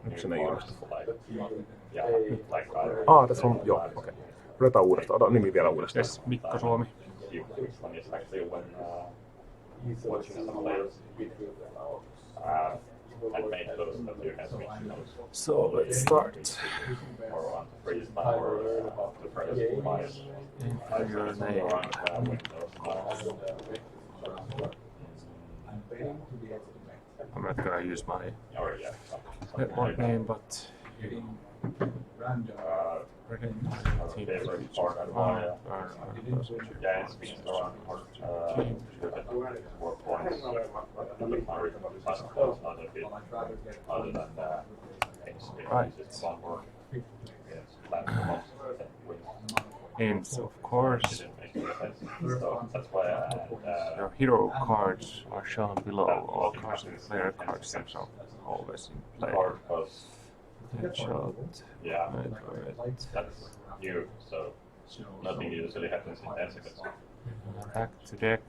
Onko se ne ilmestynyt? Tässä on, joo, okei. Otetaan uudestaan, ota nimi vielä uudestaan. Yes, Mikko Suomi. So let's start. Enter your name. I'm not gonna use my network name, but Ends, of course. Your hero cards are shown below. All cards and player card steps are always in play. Headshot. That's new, so nothing usually happens in 10 seconds. Back to deck.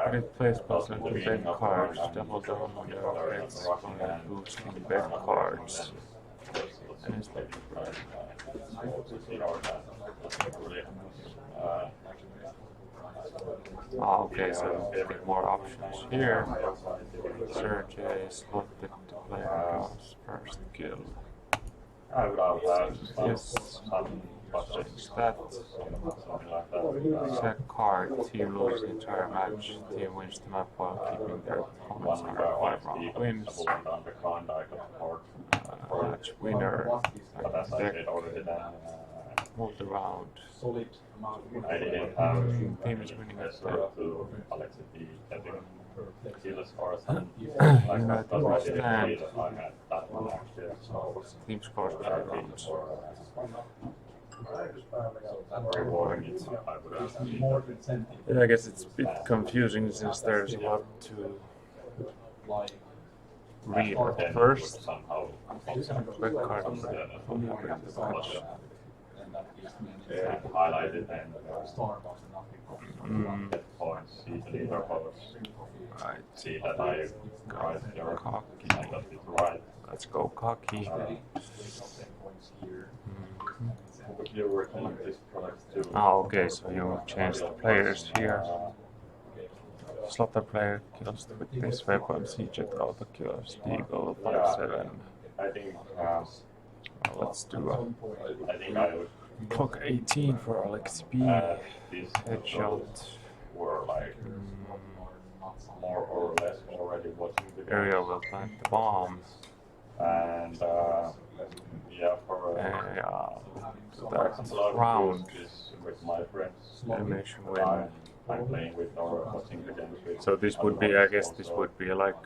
Credit placements and bet cards. Double down on your bets by boosting bet cards. Okay, so we get more options here. Search a slotted player goes first kill. Yes, change that. Set card. Team loses entire match. Team wins the map while keeping their opponents under 5 round wins. Match winner. Deck. Multi-round. Team is winning at United stand. Team scores 5 rounds. Yeah, I guess it's a bit confusing since there's a lot to read at first. Quick card highlighted and get points, see the leaderboards. Right. See that I got your Cocky. I got it right. Let's go cocky. You're working on this product too. Okay, so you change the players here. Slaughter player kills with this weapon, C-Jet auto kills, Deagle 5-7. I think Let's do I think I would clock 18 for Alex B. these Headshot. were like more or less already watching the Ariel will plant the bomb. and yeah, for That round. with my friends. Animation win. I'm playing with or watching the games with. So this would be, I guess this would be like,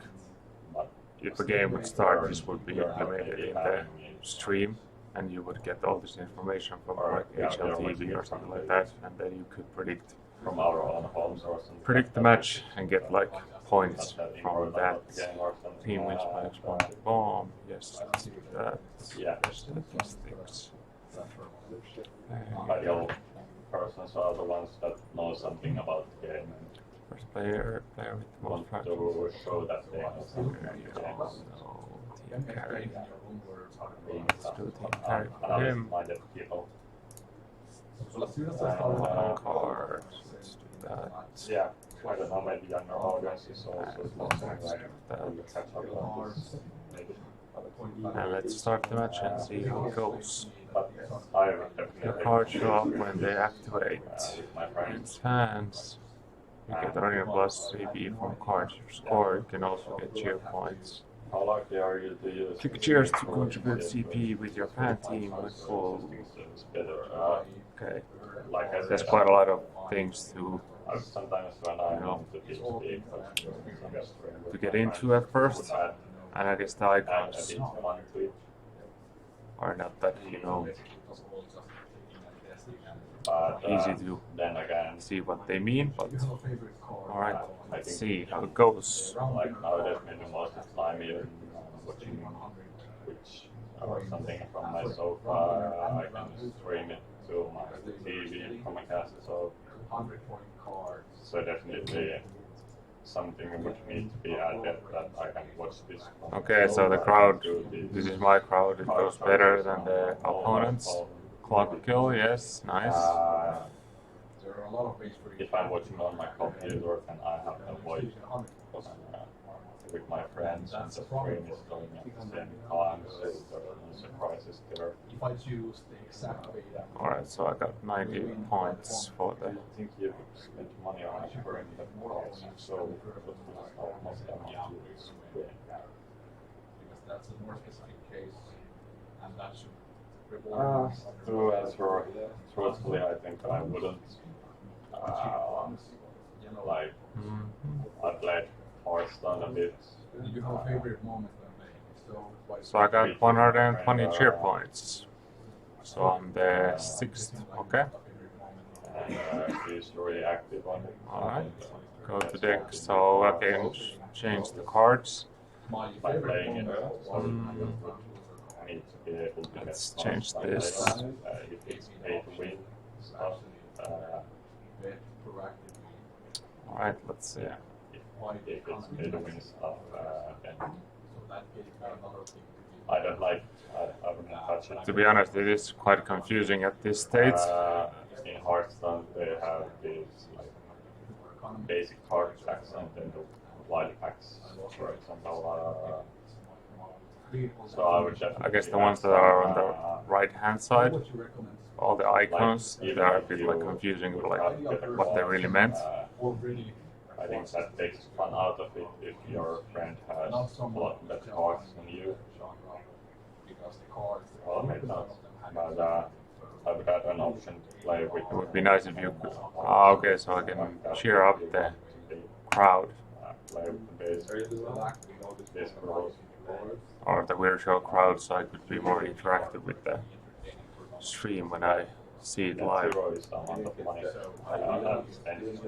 if a game would start, this would be implemented in the stream, and you would get all this information from like HLTV or something like that, and then you could predict From our own homes or something. predict the match and get like points from that. Team wins by exploding bomb. Yes, let's do that. Yeah. Statistics. Ideal persons are the ones that know something about the game and First player with the most want practice. to show that they know something There about you the go. game. So team carry. Let's do team carry for him. Analyst-minded people. Cards. Let's do that. Yeah, I don't know, maybe younger audiences also sponsoring like catch up on this. Maybe. And let's start the match and see how it goes. But I Your definitely cards show up when they activate. with my friends. Against hands. You get running plus 3B from cards you score. You can also get cheer points. How likely are you to use? Click cheers to contribute CP with your fan team with full. It's better. Okay. Like I said, There's quite a lot of things to sometimes when I know to be speak, get into at first. And I guess the I icons did one tweet, are not that, but easy to then again, see what they mean, but alright, I let's think see how it goes. like nowadays maybe most of the time even watching which or something from my sofa, I can stream it to my TV from my castle, so definitely something which needs to be added that I can watch this. Okay, so the crowd, this is my crowd, it goes better than the opponents. Clock kill, yes, nice. If I'm watching on my computer, then I have to avoid with my friends, and the frame is going at the same time, so there are no surprises there. If I choose the exact way that Alright, so I got 90 points for I the. think you spend money on upgrading the cards, so it will almost damage you. because that's a more specific case, and that should reward To answer truthfully, I think I wouldn't. Like, I played Hearthstone a bit. Did you have a favorite moment when playing? So I got 120 cheer points. So I'm the 6th, okay? And he's really active on it. Alright, go to deck, so I can change the cards. My By favorite playing it, moment so I need to be able to Let's get change stuff this. like that. If it's pay to win stuff, bet proactively. Alright, let's see. if it's pay to win stuff, then So that gave me another thing to do. I don't like. I wouldn't touch it. To be honest, it is quite confusing at this stage. In Hearthstone, they have these like basic card packs and then the wild packs, for example. So I would definitely. I guess the ones that are on the right hand side, What you recommend? all the icons, they are a bit like confusing, like what they really meant. Already I think that takes fun out of it if your friend has a lot better cards than you. because the cards. Well, maybe not. But I would have an option to play with. It would be nice if you could. Ah, okay, so I can cheer up the crowd Play with the base. This grows. or the virtual crowd, so I could be more interactive with the stream when I see it live. Zero is the amount of money I have spent.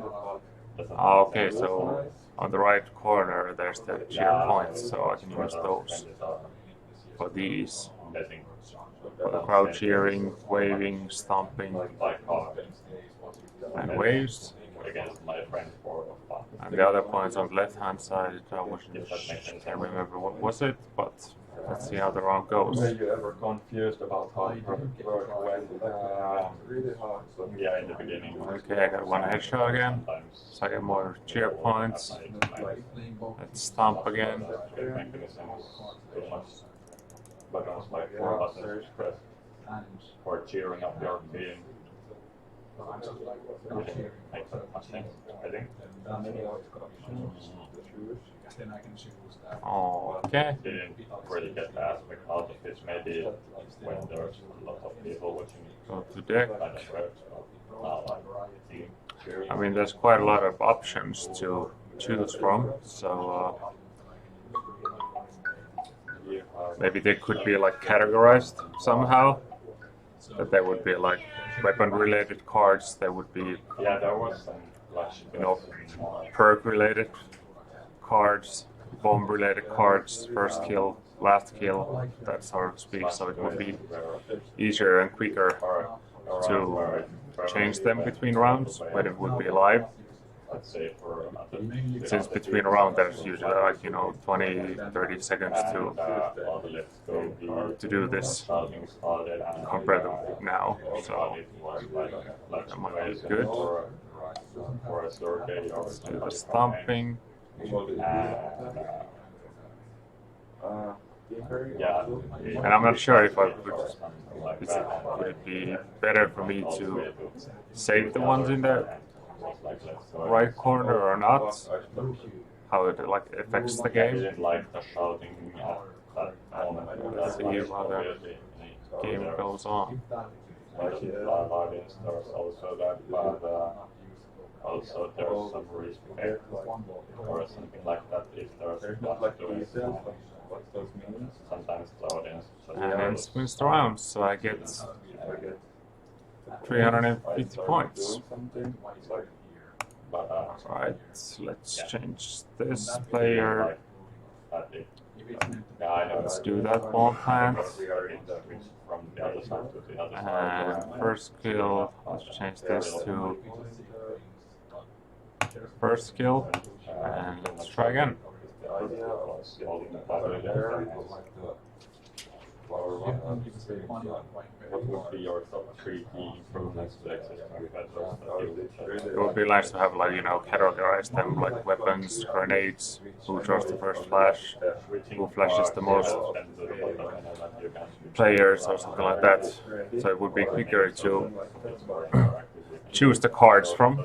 Ah, okay, so on the right corner there's the cheer points, so I can use those for these. Betting. For the crowd cheering, waving, stomping, By card and waves. against my friend for fun. And the other points on the left hand side, I can't remember what was it, but let's see how the round goes. Were you ever confused about how it worked when? Yeah, in the beginning. Okay, I got one headshot again, Sometimes so I get more cheer points. Playing both Let's stomp again. mechanisms, too much buttons like 4 buttons to press times. for cheering up your team. I just like Makes that much sense, I think. then I can choose that. Okay. Didn't really get the aspect out of it. Maybe when there's a lot of people watching it, Go to deck. kind of works. Now I think cheering. I mean, there's quite a lot of options to choose from, so maybe they could be like categorized somehow. That there would be like weapon-related cards. There would be Yeah, there was some flash. perk-related cards, bomb-related cards, first kill, last kill, that sort of speak. So it would be easier and quicker to change them between rounds when it would be live. Let's say for Since between rounds there's usually like 20-30 seconds to do this compared to now. So that might be good. For a survey or Do the stomping. Yeah, And I'm not sure if I would it be better for me to save the ones in the right corner or not? How it like affects the I game? didn't like the shouting at that moment. Let's see how the game goes on. Like in live audience, there's also that, but also there's some respect or something like that if there's much to it. Sometimes the audience And then spins the round, so I get 350 points. But Alright, let's change this player. Yeah, I know. Let's do that ball plant. We are in the which from the other side to the other And side. first kill, let's change this to first kill. And let's try again. The idea was holding the battery there. What would be your top 3 key improvements to existing competitors that you would It would be nice to have, like, you know, categorize them like weapons, grenades, who draws the first flash, who flashes the most players or something like that. So it would be quicker to choose the cards from.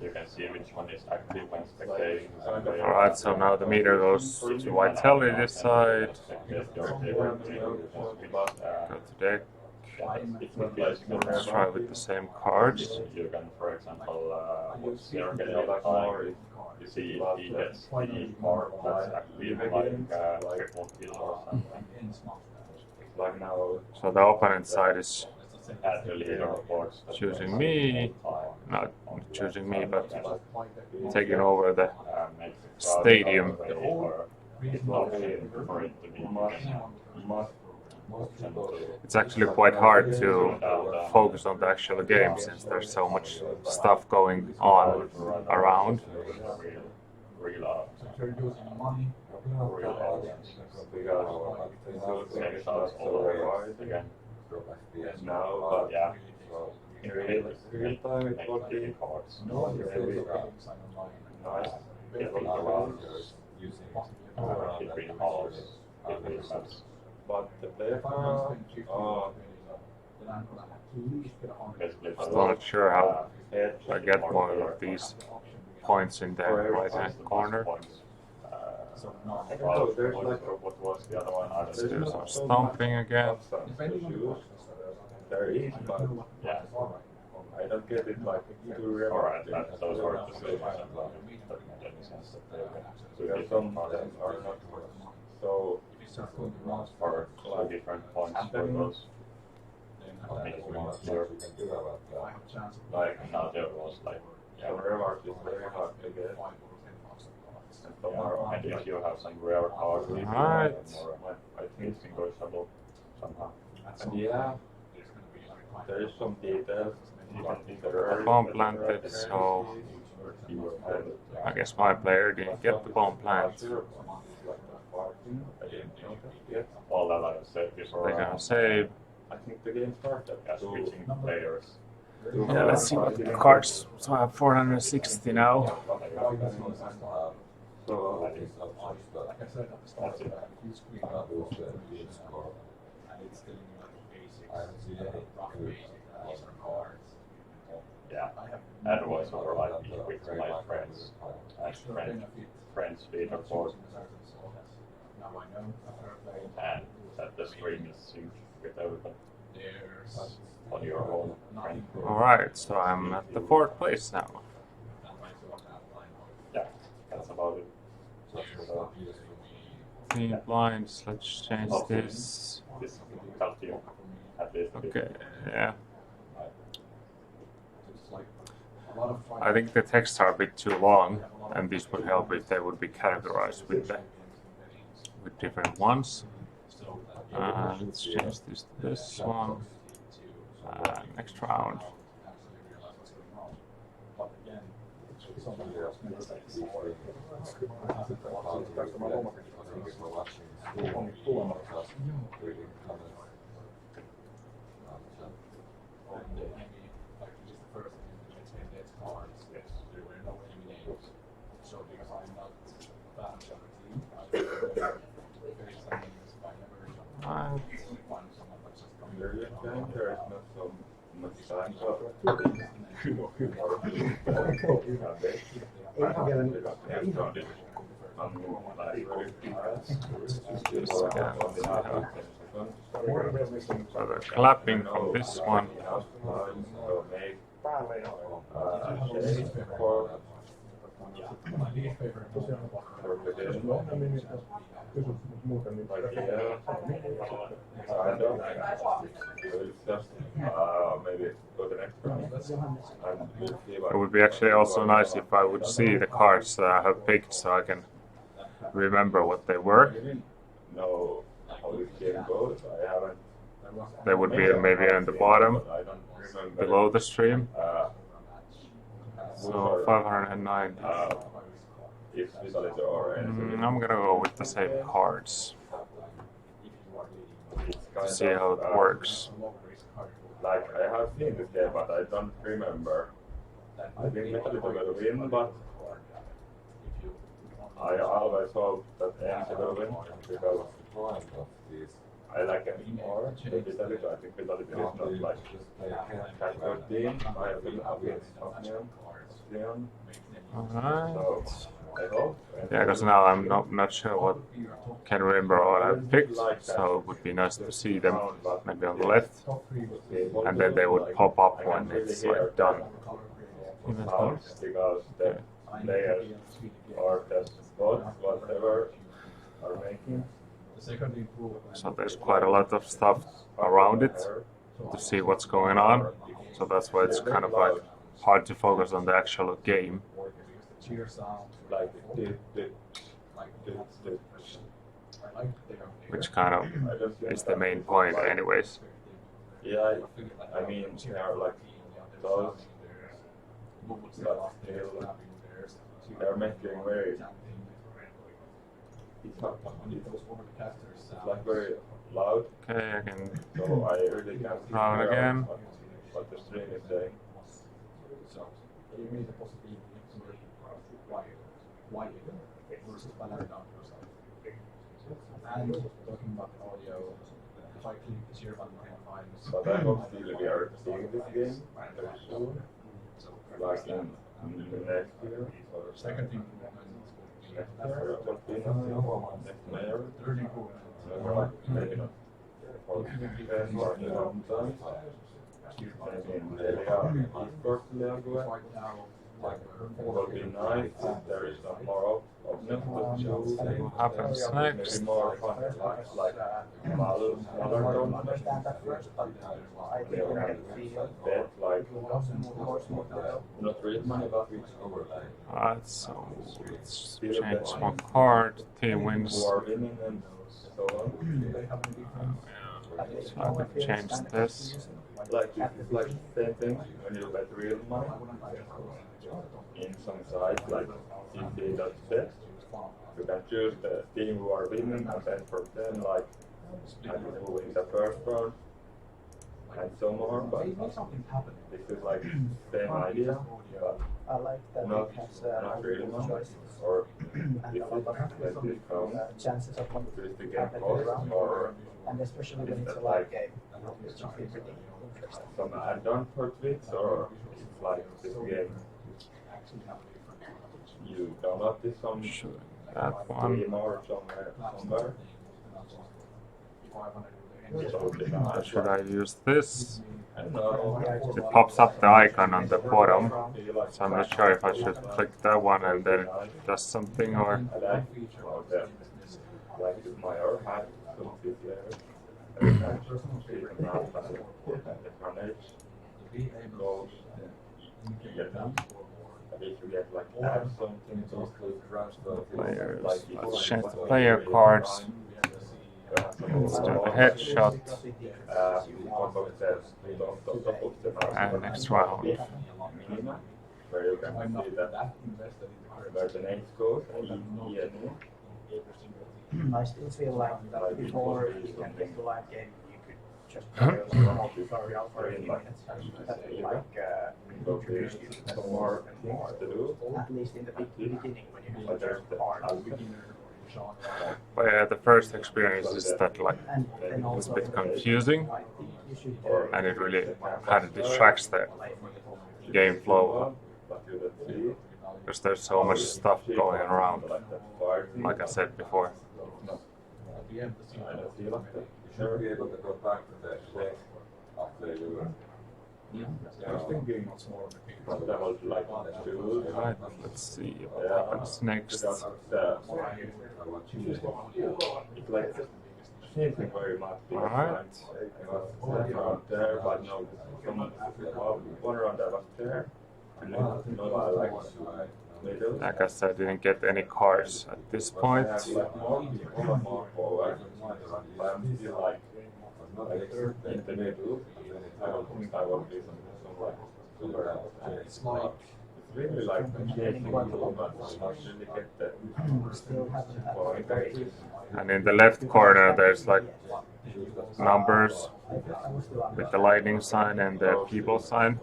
You can see which one is active when spectating. Alright, so now the meter goes to Vitality this side. Go to deck. Let's try with the same cards. You can, for example, zero get a card. You see if he gets the card that's active, like triple kill or something. Like now, So the opponent side is add the leader reports. choosing me, not choosing me, but taking over the stadium. It's actually quite hard to focus on the actual game since there's so much stuff going on around. No, yeah. In real time, it would be cards. Nice. Getting around, between halves, between sets. But the player cards Basically, Still not sure how I get more of these points in the right hand corner. Well, there's like what was the other one? Let's do some stomping again. there is, but Yeah. I don't get it like too Alright, rare. those are the same. There are some that are not so Or two different points for those. Like now there was like some rare art is very hard to get. and if you have some rare cards, Alright. I think it's negotiable somehow. And yeah, there is some details. Bomb planted, so I guess my player didn't get the bomb plant. All that I said before. They're gonna save. I think the game started. Switching players. Yeah, let's see what the cards. So I have 460 now. So Like I said at the start, you screen and it's telling you like basics, rough basics, these are cards. Yeah. I have And was over like with my friends. extra benefit. Friends feed report. Now I know after I played, And that the screen is synced with everything there's on your own friend. Alright, so I'm at the 4th place now. Yeah, that's about it. So, 3 blinds, let's change this. this helped you at least a bit. Okay, yeah. It's like a lot of I think the texts are a bit too long, and this would help if they would be categorized with different ones. Let's change this to this one. Next round. So because I'm not that much of a team, I Alright. there is not so much time. So the clapping from this one. my least favorite Maybe go the next round. It would be actually also nice if I would see the cards that I have picked so I can remember what they were. No, how this game goes. I haven't. They would be maybe on the bottom, I don't remember. below the stream. So 509. If vitality or anything. I'm gonna go with the same cards It's to kind see how it works. Like I have seen this game, but I don't remember. I think Metallica will win, but I always hope that MC will win because I like it more than Metallica. I think Metallica is not like that good team. I feel against Leon. Alright. So I hope. Yeah, because now I'm not sure what can remember what I picked, so it would be nice to see them maybe on the left, and then they would pop up when it's like done. Even though- Because the players or the bots, whatever, are making. So there's quite a lot of stuff around it to see what's going on. So that's why it's kind of like hard to focus on the actual game. Like Which kind of is the main point anyways. yeah, I mean they are like those, but still they're making very. It's not. It's like very loud, Okay, I can so I really can't see Round again. what the stream is saying. And talking about the audio, if I click the share button, I can find But I hope still we are seeing this game very soon, like in the next year or second thing. next year, what we know, next mayor. Third improvement. Maybe not. Or sometimes. Maybe in Delia, esports league. Right now, It will be nice if there is some more options to choose. what happens next. Maybe more fun, like smaller tournaments. Bet, like, not really money, but Alright, so let's change one card. Team wins. who are winning and so on. So I could change this. Like, it's like the same thing when you bet real money. In some sites, like CC.bet, you can choose the team who are winning and bet for them, like, and who win the first round, and so more. But this is like same idea, but I like that not it has not really much. choices Or and if a lot of it's discount, chances of one is the game happening cost, around, or and especially when is it's a that live like game, which is pretty interesting. some add-on for Twitch, or it's like this game you download this on Should that Steam one. or somewhere. Should I use this? I don't know. It pops up the icon on the bottom, so I'm not sure if I should click that one and then it does something or. I like how the like with my own hat, some people there. Goals. You get that. But if you get like add something, Players. like Let's change the player cards. Let's do the headshot and next round. minimum, where you can see that where the names goes, E-N-E. I still feel like that before you can make the live game, you could just play a small tutorial for a few minutes. That would like So introduce there's you to some the more things to do. at least in the beginning when you But have there's the the part. But yeah, the first experience is that like And then it's a also bit confusing I think you should and it really kind of distracts the game flow But you don't see, because there's so much stuff going around, like that party. like I said before. I don't see like that. Never be able to go back to that place after you. I was thinking it's more of a big But that was like two. Alright, let's see what happens next. It's like changing very much. Alright. It was around there, but no, one around there was there. And no, like middle. Like I said, I didn't get any cards at this point. I have like more people, more forward. But I'm still like in the middle. I don't think I will be some like super. It's like It's really like Getting quite a lot. really get the Still haven't had point. And in the left corner, there's like numbers I was still on with the lightning sign and the people sign,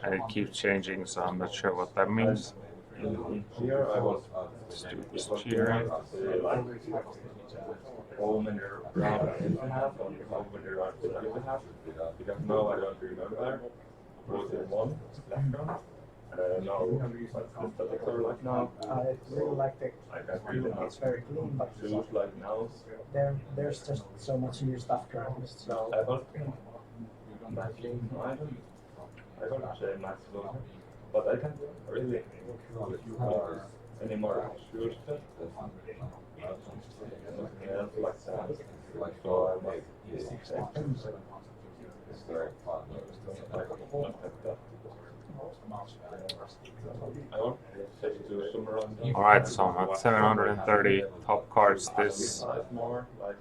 and it keeps changing, so I'm not sure what that means. In here I was Cheering. like how many rounds you have and how many rounds you have, because now I don't remember who's in one left round. Now what's the statistics are like now. I really like the I can really it's very clean, but choose like now. there's just so much new stuff currently. So I don't say maximum, but I can really any more choose that. Nothing else like that. So I must I want to do some run. Alright, so I'm at 730 top cards this. More like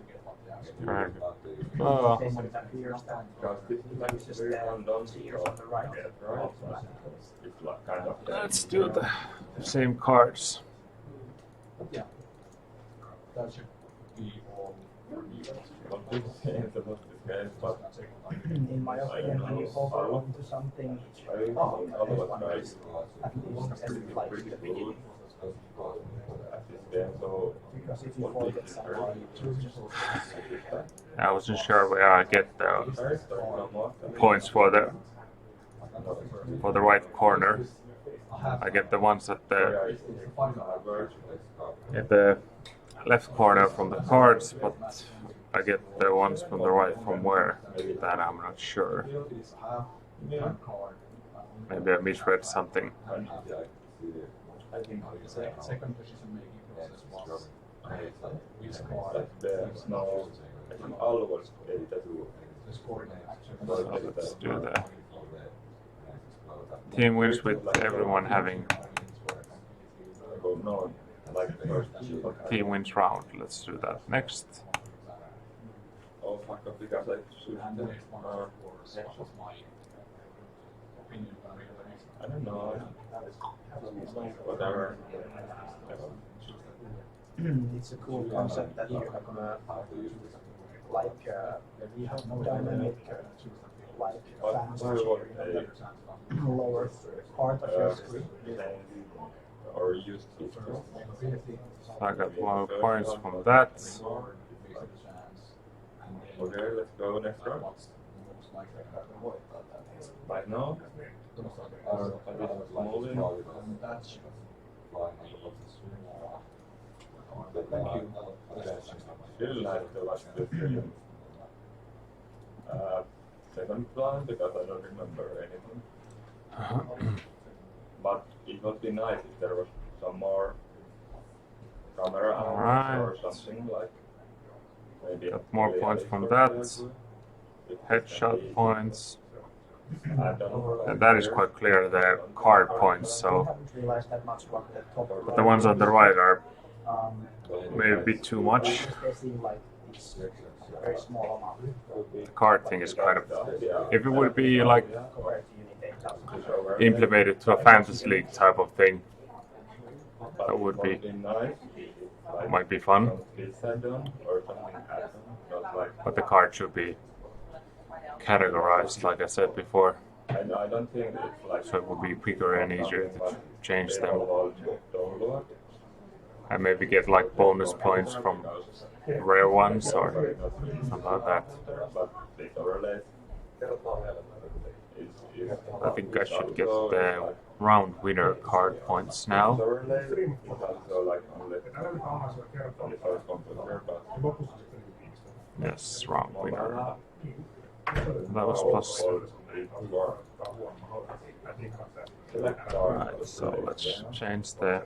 Oh, then when it appears that because this is like it's just very undone. tiers on the right. Right? It's like kind of let's do the same cards. That should be all your events. not this game, not this game, but In my opinion, when you hold on to something, otherwise at least every like the beginning. at this game, so Because if you forget somehow, you just I wasn't sure where I get the first or no more. points for the right corner. I get the ones at the left corner from the cards, but I get the ones from the right from where? That I'm not sure. Maybe I misread something. I think Second decision making process was which card like there's no I think all was edited. the scoring action. Let's do the team wins with everyone having Go no like the first team wins round. Let's do that next. oh fuck up because I should And the next one was my opinion. I don't know. Whatever. it's a cool concept that you have like dynamic like fans lower part of your screen. Or used to. I got 1 points from that. Okay, let's go next round. Right now, moving. Still like the last second plan because I don't remember anything. But it would be nice if there was some more camera angles or something like maybe. Got more points from that. Headshot points. And that is quite clear, the card points, I so haven't realized that much what the top. but the ones on the right are Um, maybe a bit too much. They seem like it's a very small amount The card thing is kind of, if it would be like compared to Unity 8000. implemented to a Fantasy League type of thing, that would be, nice. might be fun, but the card should be categorized, like I said before, I don't think it's like so it would be quicker and easier to change them, download. and maybe get like bonus points from rare ones or something like that. But this overlay is I think I should get the round winner card points now. overlay is also like only first computer, but Yes, round winner. That was plus. Alright, so let's change the.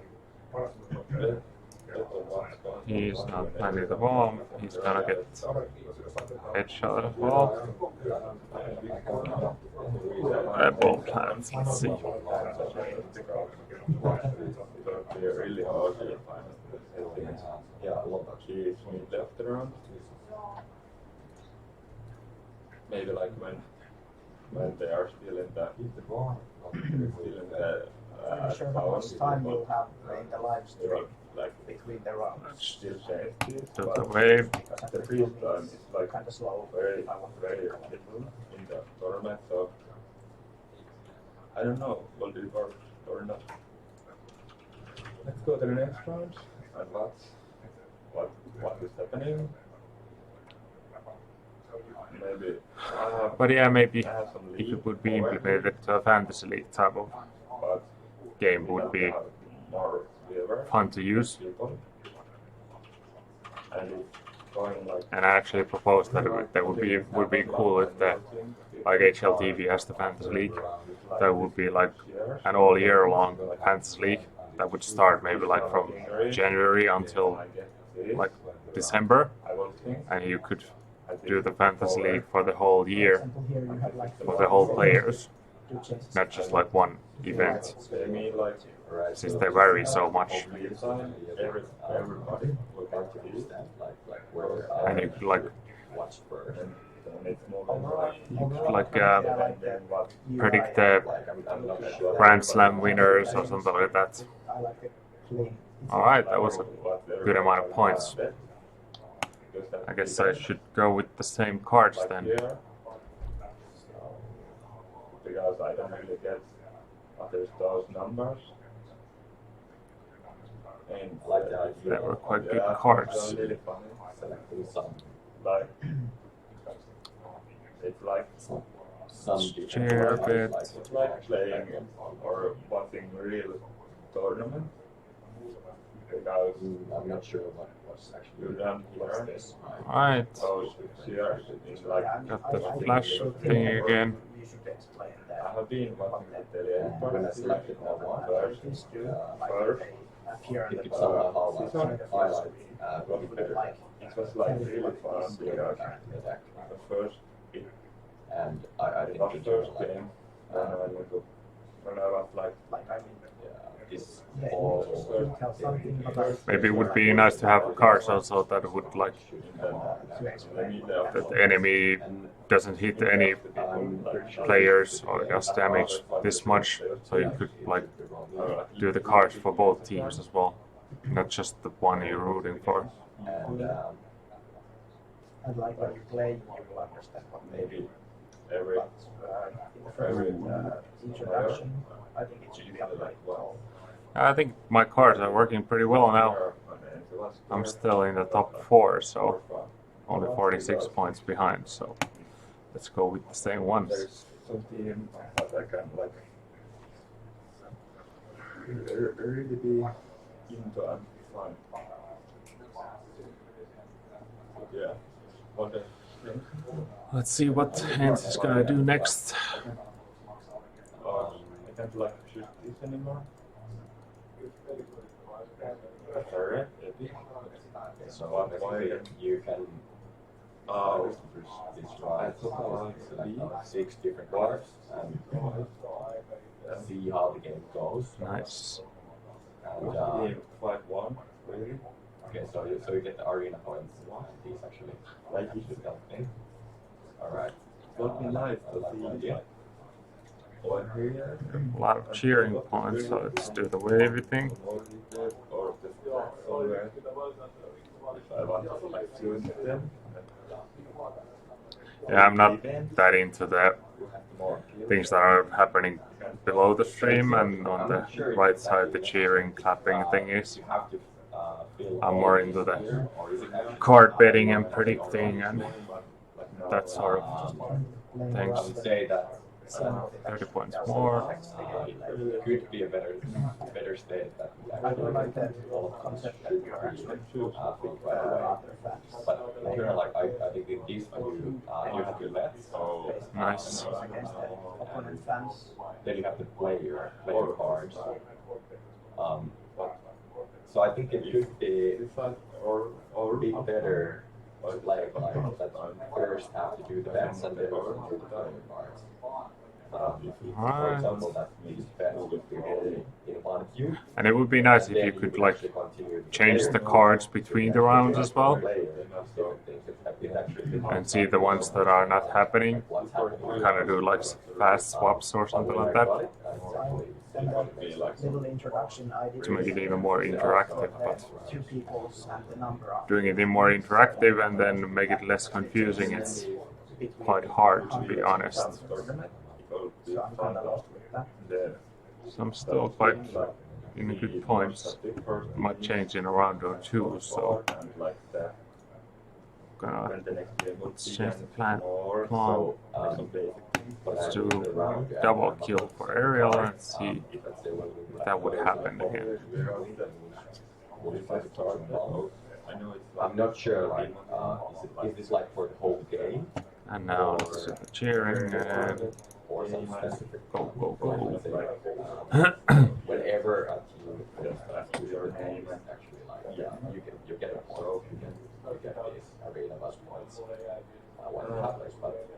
He's not planning the bomb. He's gonna get headshot of ball. Ball plans. Let's see. Really hard. She's left around. Maybe like when they are still in the I'm not sure how much time you'll have in the live There are stream like between the rounds. still changes, To the but wave. Because I the think freeze it time is is like kind of slow. very If I want to very play it. little in the tournament, so I don't know will it work or not. Let's go to the next round and what is happening. Maybe But yeah, maybe I have some if lead it would be already, implemented to a fantasy league type of but game, would be have more viewers, fun to use. people, and it's going like. And I actually proposed that that would be cool if the like HLTV has the fantasy league. That would be like an all year long fantasy league that would start maybe like from January until like December, I will think and you could do the fantasy league for the whole year For example, here you have like for the whole players, two chances. not just like one event, they mean like since they vary so much. everybody will have to do And you could like and it's more like what predict the Grand Slam winners or something like that. I like the clean. All right, that was a good amount of points. I guess I should go with the same cards then. Because I don't really get what is those numbers. And They were quite good cards. Really funny. Like it's like Chair a bit. it's like playing or watching real tournament. Because I'm not sure what's you actually don't learn Alright, those cheers. It's like got the flash thing again. You should explain I that. have been watching the when I Tele selected that one. first. Please do like First. appear on If the it's somehow bottom. highlights, highlights, You would like It was like really fun because attack. the first And I didn't not do first like game when I was like I mean, this yeah, all you tell something about Maybe it would be nice to have cards also that would like to explain. that the enemy doesn't hit any players or does damage this much, so you could like do the cards for both teams as well, not just the one you're rooting for. and And like when you play, you will understand what maybe. every But in the first introduction, I think it should be like well. I think my cards are working pretty well now. I'm still in the top 4, so only 46 points behind. So let's go with the same ones. There's some team that I can like really be into and fun. Yeah. Okay. Let's see what Hans is gonna do next. I can't like shoot this anymore. Sorry. so basically you can describe 6 different cards and see how the game goes. Nice. And Team fight one, really? okay, so you get the arena points. These actually Like you should help me. All right. It would be nice to I like that see idea. one here. A lot of cheering points, so let's do the wavy thing. Or the somewhere. If I want to like tune them. Yeah, I'm not that into the More things that are happening below the stream, and on the right side the cheering, clapping thing is. You have to fill I'm all more these into the here, or is it actually card betting and predicting and that sort of I things. would say that 30 points more. it could be a better state that we I don't like that all of us concept that should you are actually think right away. other facts. But here, like I think in this one you have your bets, so Nice. Against the opponent fans. then you have to play your cards. So I think it should be or be better to play like that you first have to do the bets and then do the playing cards. For Alright. example, that these bets would be all in one queue. And it would be nice if you could like change the cards between the rounds as well, and see the ones that are not happening, kind of do like fast swaps or something like that. And would be like little introduction I did to make it even more interactive, but two peoples and the number of doing it even more interactive and then make it less confusing, it's quite hard, to be honest. So I'm kind of lost with that. Some still quite in good points. Might change in a round or two, so let's change the plan. Let's do double kill for Ariel and see if that would happen again. I'm not sure, like, is this like for the whole game? And now let's do the cheering and Or some specific go, go, go. whenever a team choose your name, actually, like, you get a point, you get this arena bus points when it happens, but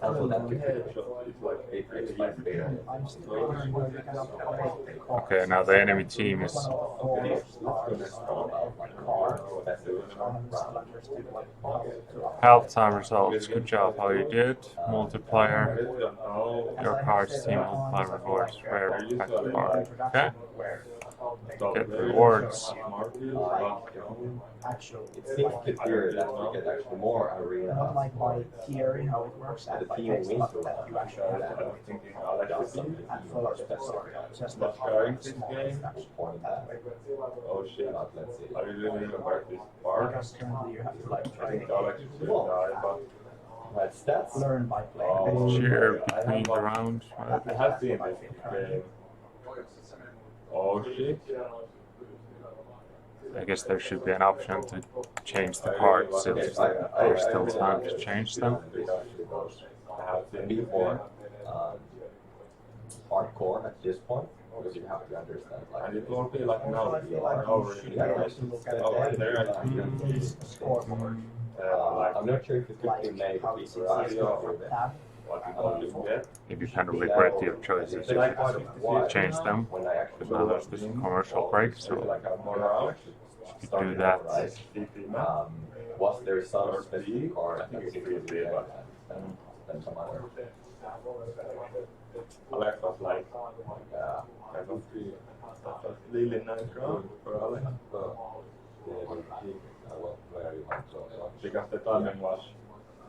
also that could be it explains better. I'm still wondering where you can upgrade the car. Okay, now the enemy team is One of the four stars like car. I haven't still understood like how to upgrade. halftime results. Good job how you did. Multiplier. Your cards team multiplier rewards rare pack card. Okay. Get rewards. Actual, It seems a bit weird that you get actually more arena. not like by theory how it works at The by team text, wins but that you actually have to at first, just like how small fraction that way. Oh shit. But let's see. I really remember this part. Because currently you have to like I try think to Alex should die, but Right, stats. learn by Oh, playing. Cheer between the rounds. I have seen this game. Oh shit. I guess there should be an option to change the cards if there's still time to change them. I have seen Before hardcore at this point, because you have to understand and like it won't be like now. I feel like Oh, you should be able to look at Oh, right there. this scoreboard, I'm not sure if it could like be made how with it's easy to tab. What you want to get. If you kind of regret your choices, you could change them. when I actually But now there's this commercial break, so Like I'm more around. you could do that. was there some specific or I think it could be than some other. Alex was like, Yeah. kind of really nice round for Alex. Because the timing was.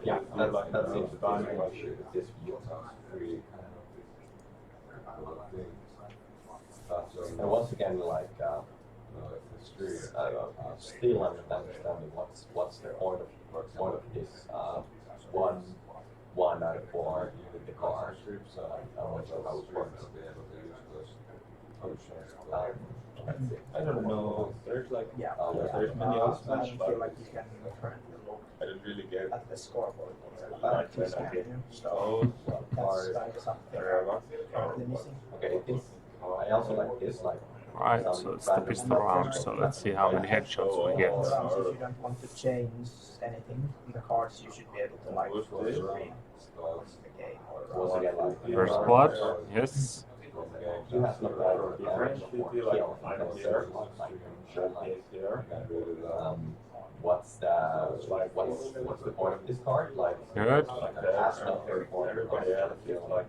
Yeah, like that seems the timing was. this view sounds really and once again, like, still understanding what's the point of this one out of four with the car. I'm not sure how it works. I don't know. There's like. Yeah, There's many I options, don't feel but like you can currently look I don't really get. at the scoreboard. Like when I get. So Oh, that's like something wherever. currently missing. Okay, this I also like this, like. Right, so it's the pistol round, so let's see how many headshots we get. Sometimes if you don't want to change anything in the cards, you should be able to like screen the game or Once again, like. First blood, yes. You have no better Different city like kill. I'm Because here. there's like Showcase here. what's the point of this card? Like, Good. Like it has that. no very point. Everybody else is like.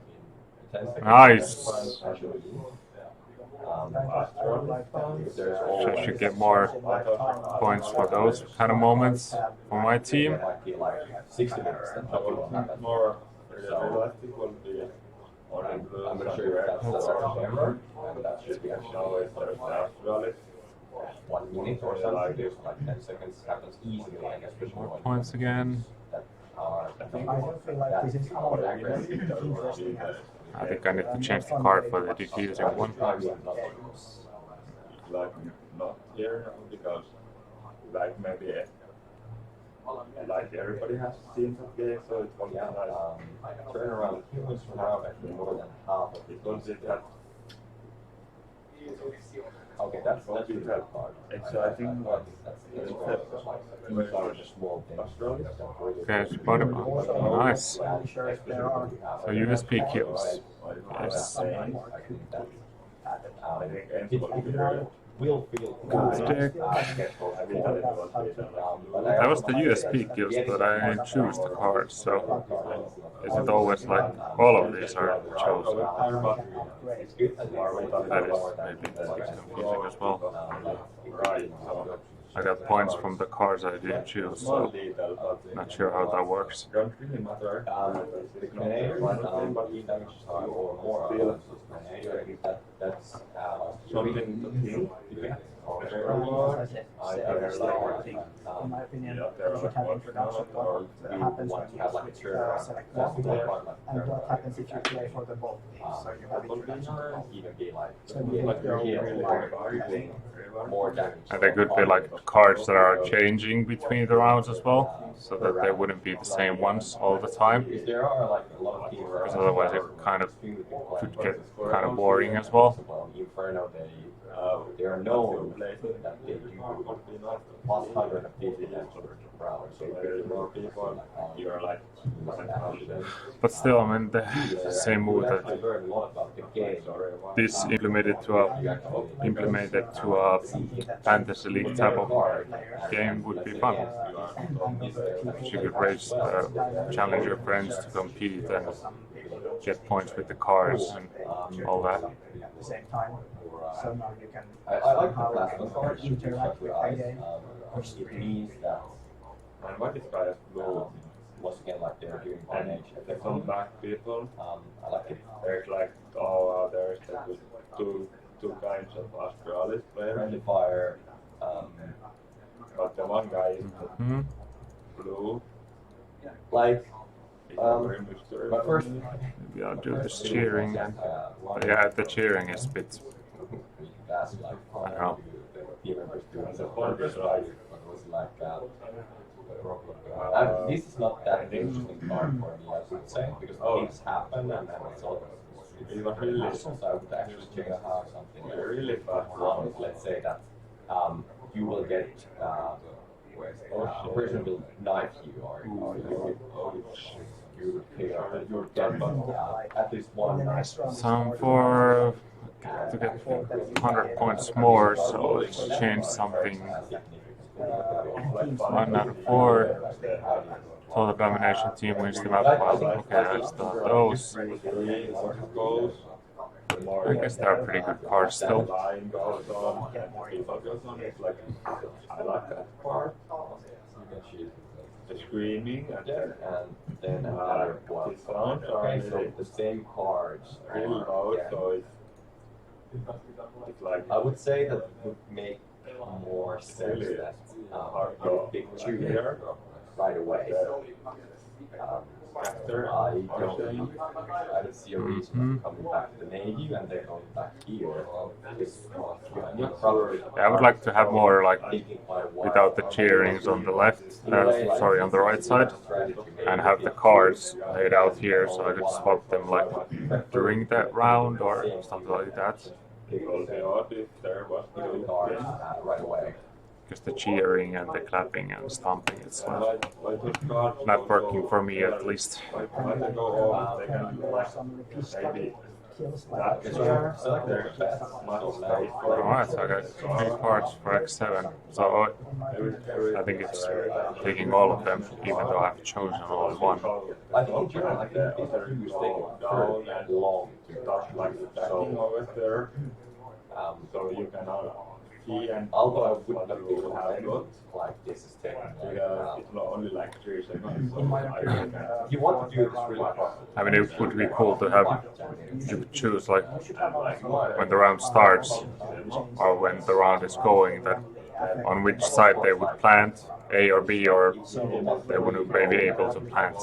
10 seconds. Nice. Actually, I would like that. there's So I always should get more points for those kind of moments for my team. It might be like 60 minutes that nothing will happen. More realistic will be. I'm not sure if that's a camera, and that should be actually always like 1 minute or something. Like 10 seconds happens easily, I guess. More points again. That are, I don't feel like this is more interesting as I think I need to change the card for the diffusing one. games. Like not here because like maybe like everybody has seen that game, so it was yeah, nice. turn around humans now actually more than half of it. Because it had Okay, that's a good card. exciting, but That's These are the small things. Australia. Okay, so bottom. Nice. I'm sure if there are So USP kills. Yes. someone more could I think It Enzo will be here. will feel Good stick. That was the USP kills, but I didn't choose the card, so is it always like all of these are chosen? It's good that That is maybe confusing as well. Right. I got points from the cards I didn't choose, so not sure how that works. Don't really matter. the grenade damage or more grenade, that's Something to kill. As I said, in my opinion, you should have introduction what happens when you select one player, and what happens if you play for the both teams. So you have introduction. even be like So you need to go more damage. And they could be like cards that are changing between the rounds as well, so that they wouldn't be the same ones all the time. Because there are like a lot of teams Because otherwise it kind of could get kind of boring as well. Inferno, they are known that they do plus 150 damage per round. So There's more people. You're like. But still, I mean, the same move I that learned a lot about the game. this implemented to a fantasy league type of game would be fun. You could race, challenge your friends to compete and get points with the cards and all that. at the same time. So now you can I like the somehow plasma cards. interact with the game. It means that And what is guy as blue? once again, like they're doing And damage. the comeback people. I like it. There's like there's two kinds of Astralis players, Friendly fire. but the one guy is Hmm. blue. Like He's my very mysterious. first. Maybe I'll do this cheering. But yeah, the cheering is a bit. That's like I don't know. team members doing The the point is like But it was like this is not that interesting card for me, I would say, because things happen and then it's all. it was really So I would actually change how something. really fast. One, let's say that you will get a person will knife you or you would pick up your dead, but at least one knife. Some for to get 100 points more, so let's change something. 1 out of 4. Total domination team wins the map. Okay, let's start those. I guess they're pretty good cards still. Line goes on, people goes on. It's like I like that part. The screaming and And then another one. the sounds are Okay, so really the same cards. really loud, Yeah. so it's like I would say that would make more sense that you pick two here right away. after I don't see a reason for coming back to the Navy and then going back here. You're probably Yeah, I would like to have more like thinking quite a while. without the cheerings on the left, sorry, on the right side, and have the cards laid out here so I could swap them like during that round or something like that. because the audience there was Two cards right away. Because the cheering and the clapping and stomping, it's why those cards not working for me at least. why they go off, they can like some repeat maybe kills that like select their best much space for Alright, so I got 3 cards for X7, so I think it's taking all of them, even though I've chosen only one. I think in general, I think these are two things down very and long to touch like stacking over there, so you can key and although I would not be you able have to got like this is taking because it's not only like 3 seconds. So In my I opinion, can if you want to do this really properly. I mean, it would be cool to have, you could choose like you should have also when the round starts or when the round is going, that on which side they would plant, A or B, or they wouldn't be able to plant,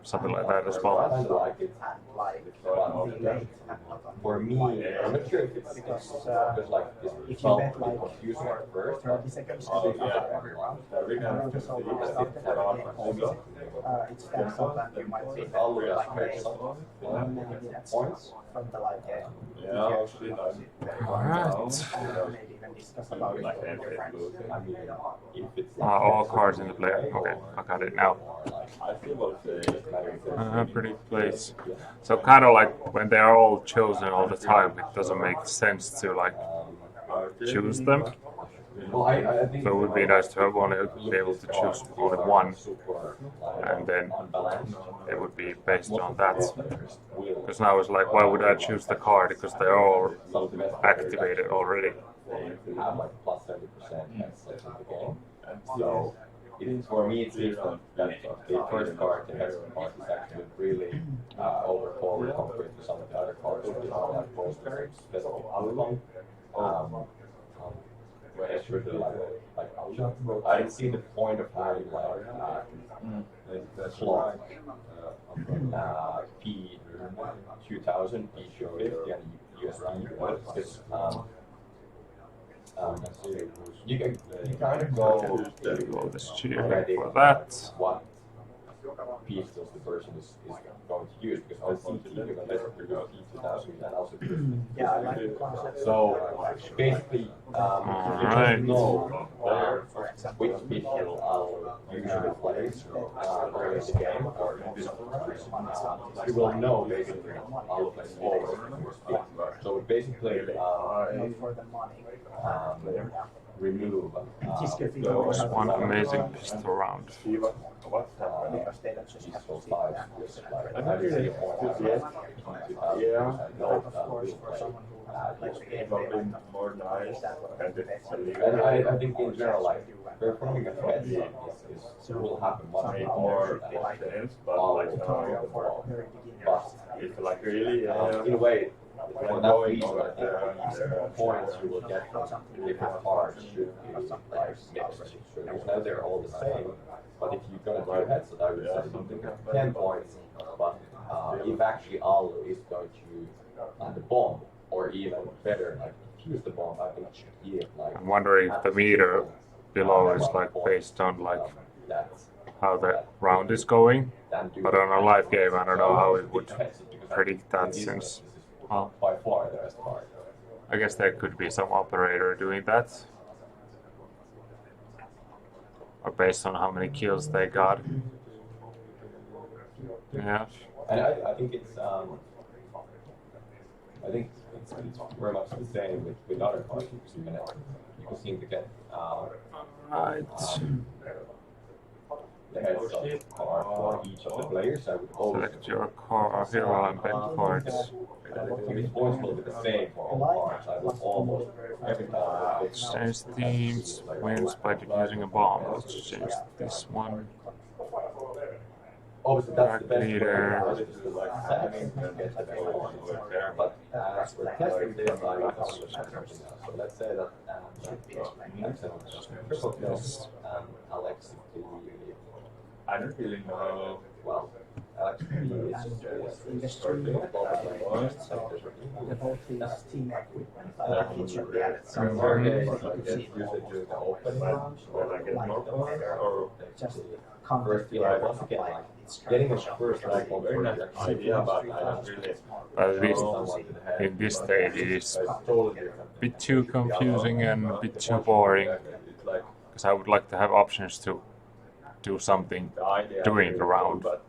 something like that as I well. kind of like it. like delay and not on For me, I'm not sure if it's because like this if you felt bet like confusing for at first. 30 seconds Oh, after yeah. every round, we and can notice how see it that started it's the around game also. also. It's then sometimes you might see I'll that just like make maybe some that's points. from the like Yeah, actually, I'm Alright. maybe even discuss about it like with your friends. I mean, if it's All cards in the player. Okay, I got it now. I feel Pretty place. So kind of like when they are all chosen all the time, it doesn't make sense to like choose them. Well, I think So it would be nice to have be able to choose only one, and then it would be based on that. Because now it's like, why would I choose the card? Because they're all activated already. They have like plus 30% chance in the game. So for me, it seems that the first card, the heroine card, is actually really overpowered compared to some of the other cards which are like most specific outcome. Especially like I see the point of having like clock P2000, P250, and USD because you can kind of go All this cheering for that. what pistols the person is going to use because on CT you can let produce P2000 and also Yeah, I like the concept. so basically you Alright. just know which pistol I'll usually play during the game or you will know basically I'll play forward. So basically Not for the money. remove There's one amazing pistol round. What's happening? Because they don't just have to pistol see size that. which like I'm not really enthusiastic. Yeah. But of course, for someone who likes the game, they might not More nice. And it's a little And I think in general, like, performing a head will happen much make more more sense, but all like the now, time. for very beginners. But it's like really in a way, for that going reason, on I think the points you will get from different parts should be like mixed. Because now they're all the same, but if you're gonna do a headset, I would say something like 10 points. But if actually all is going to land the bomb, or even better, like fuse the bomb, I think it should be like. I'm wondering if the meter below is like based on like That's how the round is going. But on a live game, I don't know how it would predict that since, well, by far the best part. I guess there could be some operator doing that. Or based on how many kills they got. Yeah. And I think it's very much the same with other cards because you can seem to get Right. the heads of card for each of the players. I would always Select your car, hero and bench cards. if it's points will be the same for all cards. I would almost every time Change teams, wins by defusing a bomb. Let's change this one. obviously that's the best way. Leader. Get the ball. But as for testing this, I would also check something else. So let's say that triple kills and Alex I don't really know. well, Alex is In the stream, so the both his team equipment, he should be added So somewhere. Sergey You is can like see usually do the opening round, When I get like more the points, header, or just counter first the like once again like getting a first like on very nice first idea, but I don't really. But at least in this stage it is It's totally different. a bit too confusing and a bit too boring. It's like Because I would like to have options to do something the idea during the round. but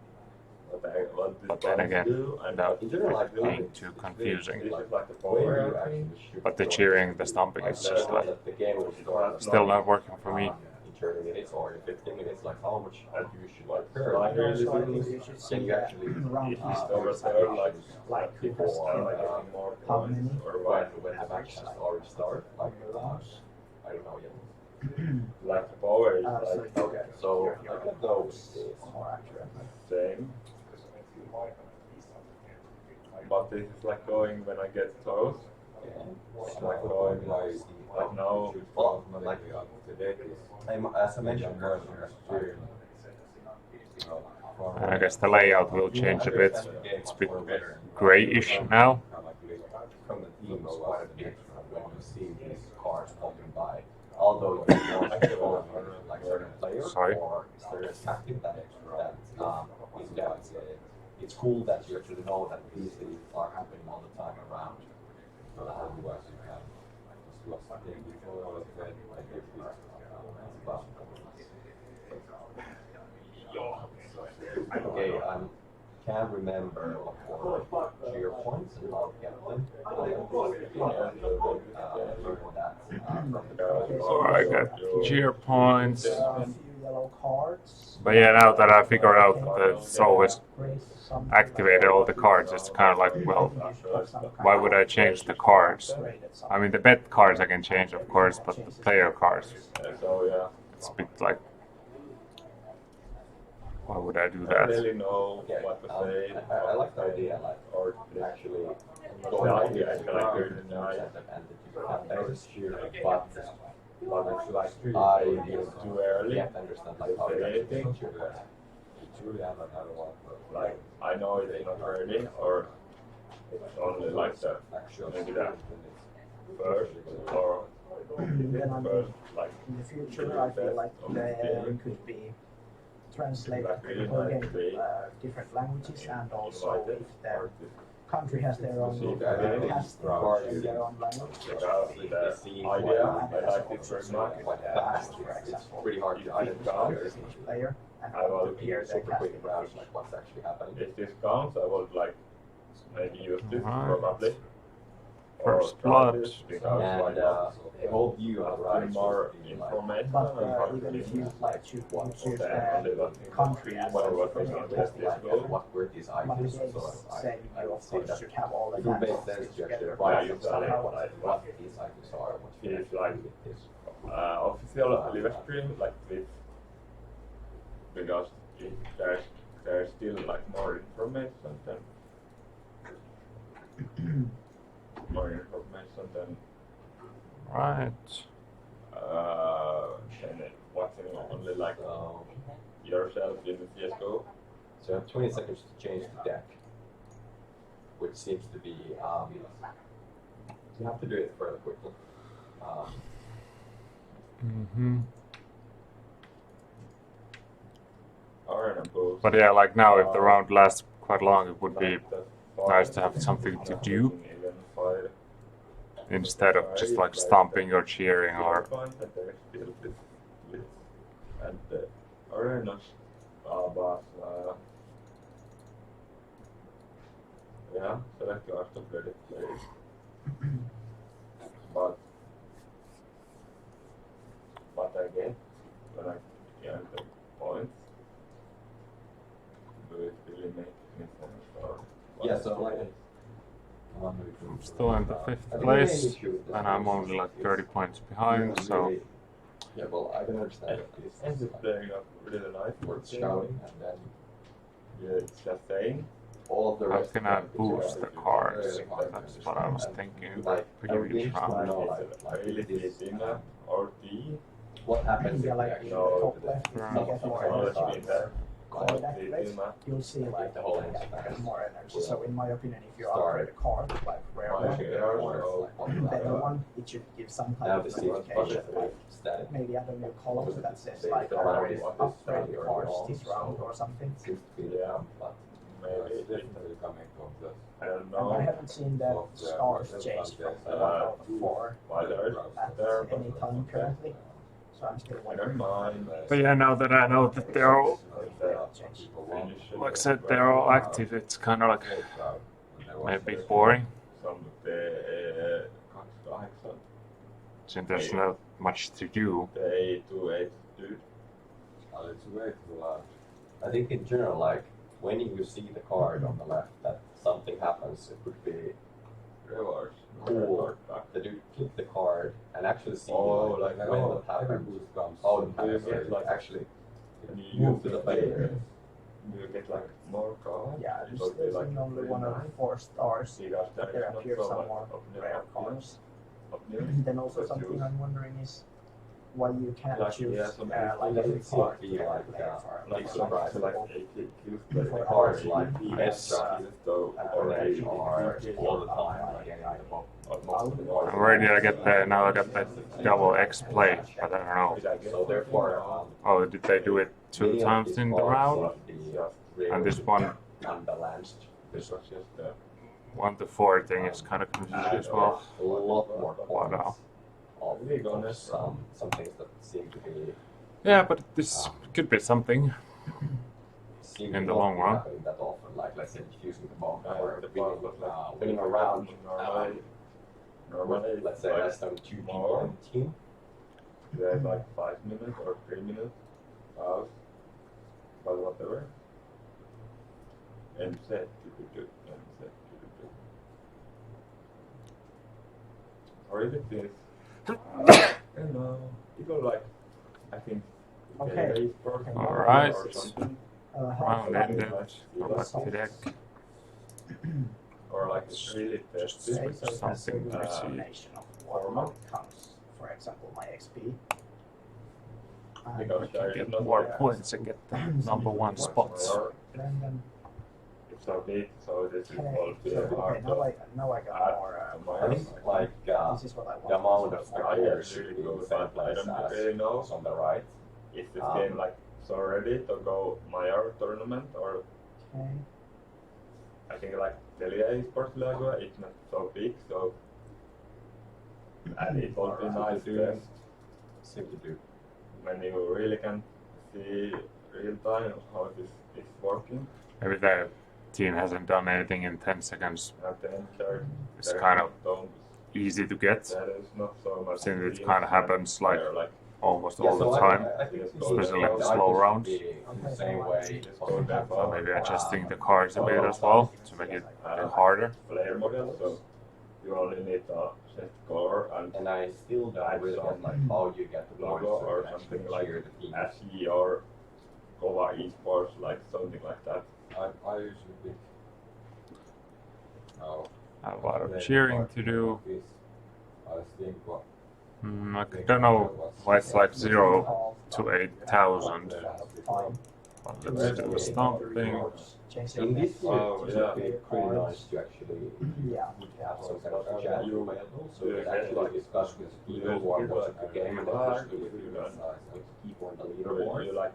But then again, without in general like being too confusing. This is like the way power. you actually shoot But the cheering, the stomping, it's just like the game will start still not working for me. in 30 minutes or in 15 minutes, like how much you should like Sliders, So I think you should then see you actually around If it's over there, like people are like getting more how points many or when the match has already started, like I don't know yet. like the power is So like Okay, so I can go with this. more accurate. same. But this is like going when I get those. It's like going like now. Well, like as I mentioned earlier, And I guess the layout will change a bit. It's a bit grayish now. from the team is quite a bit when you see these cars popping by. Although you want like certain players Sorry. or certain tactic that is that it's cool that you actually know that these things are happening all the time around. Okay, can't remember what were cheer points and how to get them. So I got cheer points. A few yellow cards. But yeah, now that I figured out that it's always activated all the cards, it's kind of like, well, why would I change the cards? I mean, the bet cards I can change, of course, but the player cards, So yeah, it's a bit like, why would I do I don't that? really know Yeah, what to say. I like the idea, like, Or actually the going out idea, I feel like there you're denied. and you have those cheer, but But it's like I it's too early. can't understand like how Say you anything. actually cheer that. Like I know it's not early, or it's only like the maybe the first or Then on first like in the future, I feel like there could be translated people again different languages, and also if the country has their own their own language. The idea, I like it very much. Fast, for example, Pretty hard to identify. English player and I will here the Super quick casting. browse like what's actually happening. If this counts, I would like maybe use this Alright. probably. First Or try blood. this, because why And not? the whole view of Have right more like, information. But and even if you like choose then the country as well, a what we first can place, test this like, goal. what were these but items, again, so I saying you of see course that should have all the it would make facts sense to actually together. write Yeah, somehow exactly. what these items are, what It's you like with this. Official live stream like this, because if there's still like more information than Right. and watching only like yourself in the CSGO. So you have 20 seconds to change the deck, which seems to be, you have to do it fairly quickly. Hmm. Arena boost. But yeah, like now, if the round lasts quite long, it would be nice to have something to do instead of just like stomping or cheering or. And the arenas but yeah, select your after-played players. But again, when I get the points, do it really make any sense or Yeah, so like, I'm still in the 5th place, and I'm only like 30 points behind, so. Yeah, well, I can understand this. and it's playing up really nice. Worth shouting, and then Yeah, it's just saying. all of the How rest. can I boost the cards? That's what I was thinking Like, previous round. know, It's like really this, in or D. what happens Yeah, if like like, in the No, top left, if you get more energy card activates, you'll see like the whole get more energy. So in my opinion, if you upgrade a card, like rare one or better one, it should give some type now of this seems notification, like static. maybe add a new column that says like upgrade cards this round or something. Seems to be Yeah. but Maybe it is. I don't And know. I haven't seen the stars change from 1 out of 4 Why there's there, at any time currently. So I'm still I don't wondering. mind. But yeah, now that I know that they're all, Change. like I said, they're all active, it's kind of like maybe boring, Some the 28 since there's not much to do. the 828 dude. I think in general, like when you see the card on the left that something happens, it would be Rewards. cool that you click the card and actually see Oh, like like, when oh, that happens. comes. How it Do you happens, get, like, actually And you move use to the the player. You get like more cards. Yeah, It there's would be, like, only really 1 out nice. of 4 stars. Because there There is not appear so some much more of the rare options. cards. Then also something I'm wondering is why you can't Like, choose yeah, some like doesn't a seem card to be for like, player for Like surprise, like example. 80 kills For per cards RNG, like PS though orange or are all the time like I'm ready to get the, now I got the double X play, but I don't know. so therefore Oh, did they do it 2 times in the round? And this one, unbalanced. This was just 1 to 4 thing is kind of confusing as well. A lot more Wow. points of some things that seem to be Yeah, but this could be something. seem In to the not long be run. happening that often. Like let's say defusing the bomb The or part was like winning a round. Normally, Let's say like less than 2 people more. on the team. You have like 5 minutes or 3 minutes pause, but whatever. And set, and set, or if it is, I don't know, you go like, I think, Okay. days per Alright. or something, Round ended. Go back to deck. or like it's really Just tested. switch something a to see. combination of what comes, for example, my XP. Because there is Get not more like points and get the number one much spots. more. Random. It's so big, so this is Okay, all so, very hard okay, now I got more. I think like This is what I want. the amount of I players really in go, the same but I place don't as really know on the right. is this game like so ready to go Mayor tournament, or Okay. I think like Telia Esports Lago, it's not so big, so and it will be nice test Simply do. when you really can see real time how this is working, Maybe the team hasn't done anything in 10 seconds. and then there, It's there kind of don't, easy to get there is not so much since it teams kind of happens like where, like almost Yeah, all so the time. I think Especially in the slow items rounds. should be in the same way. So maybe adjusting the cards a bit as well to make it a bit harder. player model, so you only need a set core and And I still don't really get like how you get the points logo to or actually something like cheer the team. SE or Kova Esports, like something like that. I usually pick. No. A lot of cheering to do. I think what. I don't know why it's like 0 to 8,000. Fine. But let's do something. Change In the this next year, Oh, it yeah. would be pretty nice to actually Yeah. have some kind of chat You- available, so you we can get actually like- discuss with people who are watching the game and especially with people on the You leaderboard. like,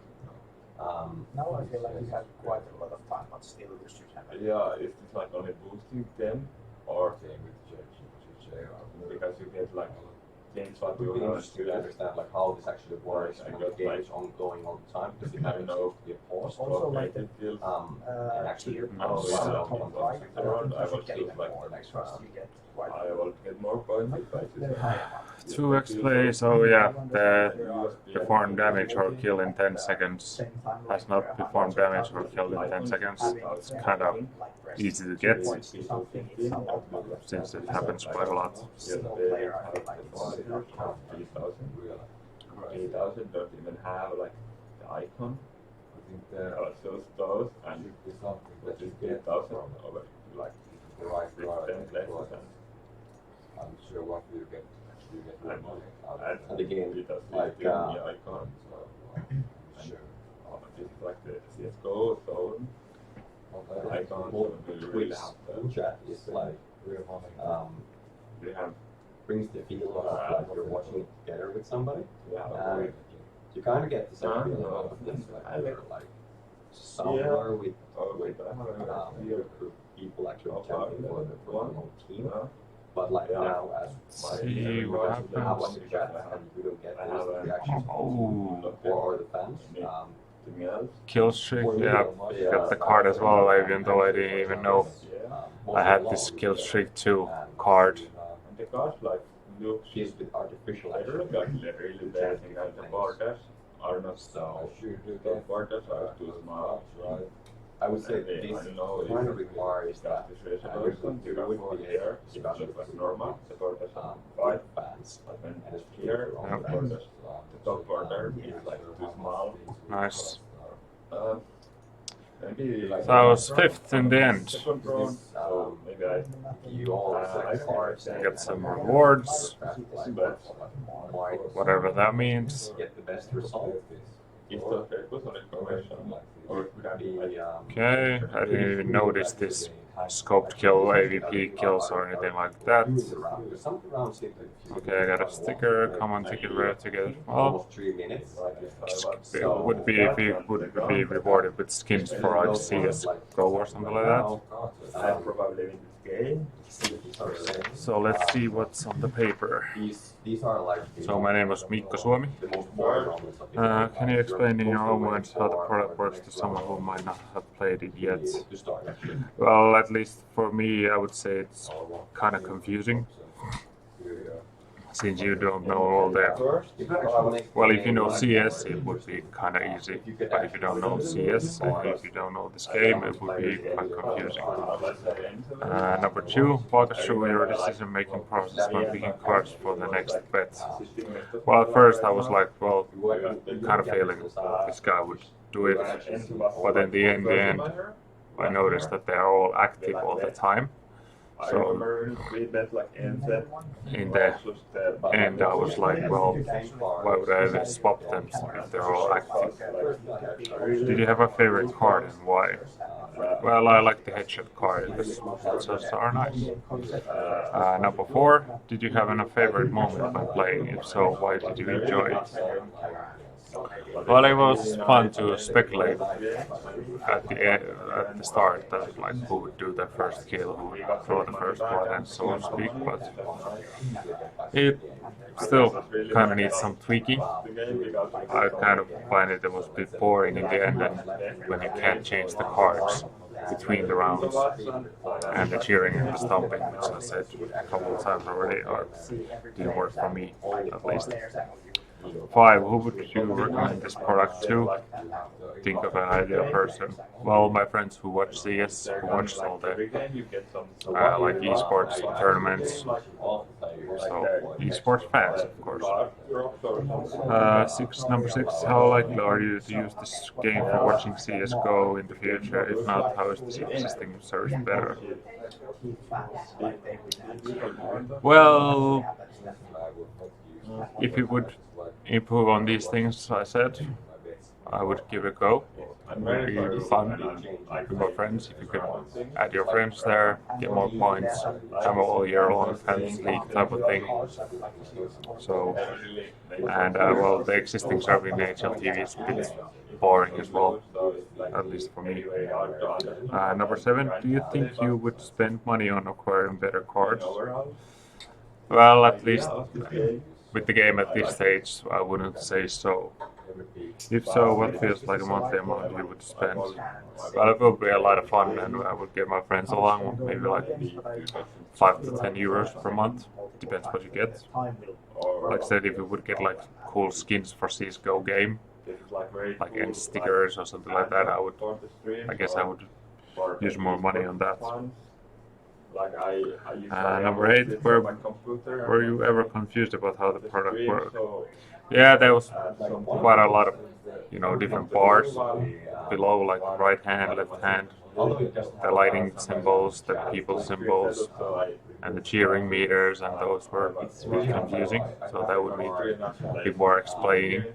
Now I feel like we have quite a lot of time, but still you should have it. yeah, is this like only boosting them, or Same with JJ. because you get like things what It would you be have interesting to understand like how this actually works when the game is ongoing all the time because it happens to be a pause. Also, like it feels. And actually, Tier Oh, points yeah. on the top right, I Around, think I you should was get just them like more next round. You get quite I will get more points if I very just. high amount. 2x play, so yeah, the perform damage or kill in 10 seconds Same time, has like, not performed damage or killed in 10 seconds. It's kind of easy to get something it's a lot more since it happens quite a lot. single player. I feel like it's 3,000 don't even have like the icon. I think Also those and should be something which that is you get 3,000 from over like the right card. 10 less than. I'm sure what you get. You get your money out of it. And again, it does like, the icon. So, sure. This is like the CSGO zone But I icon. Well, So you Twitch really have the, chat is like real money. you have brings the feel of like you're watching it together with somebody. you have Uh, you kind of get the same feeling Ah. of this, like you're like somewhere with oh wait, I have your group people actually chatting for the whole team. But like Yeah. now, as See what you have happens. like a chat and you don't get I have those a- reactions Oh, or the fans. Something else. kill streak, yeah, got the card as well, even though I didn't even know I had this kill streak 2 card. And the cards like look She's with artificial I don't look like really bad thing, and the borders are not So I should do the that. borders are too small. Right. I would say And they- this I don't know kind if of requires that this is you're going to you would be here, it discussion looks like normal, the borders are with fine, fans. but when And it's it's here, Yeah. the borders, the top border is like too small. Nice. Maybe So I was 5th in the end. second round, so maybe I You all I select cards and Get some rewards, might whatever that means. get the best result. is the focus on information or can Be, Okay, I didn't even notice this scoped kill, AVP kills or anything like that. Because some rounds seem to Okay, I got a sticker, common ticket rare to get it. Well, almost 3 minutes. it would be if you would be rewarded with skins for like CSGO or something like that. I probably in this Okay. So let's see what's on the paper. These are like So my name was Mikko Suomi. the most boring moments of the Can you explain in your own words how the product works to someone who might not have played it yet? to start actually. Well, at least for me, I would say it's kind of confusing, since you don't know all the... Well, if you know CS, it would be kind of easy, but if you don't know CS and if you don't know this game, it would be quite confusing. Number 2, walk us through your decision-making process when picking cards for the next bet. Well, at first I was like, well, kind of feeling this guy would do it, but in the end, I noticed that they are all active all the time. So we bet like NZ. in the end, I was like, well, why would I even swap them if they're all active? Did you have a favorite card and why? Well, I like the headshot card because headshots are nice. Number 4, did you have a favorite moment when playing? If so, why did you enjoy it? Well, it was fun to speculate at the start that like who would do the first kill, who would throw the first one, and so on speak. But it still kind of needs some tweaking. I kind of find it was a bit boring in the end, and when you can't change the cards between the rounds, and the cheering and the stomping, which I said a couple of times already, didn't work for me at least. 5, who would you recommend this product to? Think of an ideal person. Well, my friends who watch CS, who watch all the like esports tournaments, so esports fans, of course. Number 6, how likely are you to use this game for watching CSGO in the future? If not, how is this existing service better? Well, if it would improve on these things I said, I would give it a go. It would be fun with my friends if you could add your friends there, get more points, have all year long Fantasy League type of thing. So, and well, the existing server in HLTV is a bit boring as well, at least for me. Number 7, do you think you would spend money on acquiring better cards? Well, at least with the game at this stage, I wouldn't say so. If so, what feels like a monthly amount you would spend? Well, it would be a lot of fun, and I would get my friends along, maybe like 5 to 10 euros per month. Depends what you get. Like I said, if you would get like cool skins for CSGO game, like end stickers or something like that, I guess I would use more money on that. Number 8, were you ever confused about how the product worked? Yeah, there was quite a lot of, different bars below, like right hand, left hand, the lighting symbols, the people symbols, and the cheering meters, and those were a bit confusing, so that would need a bit more explaining.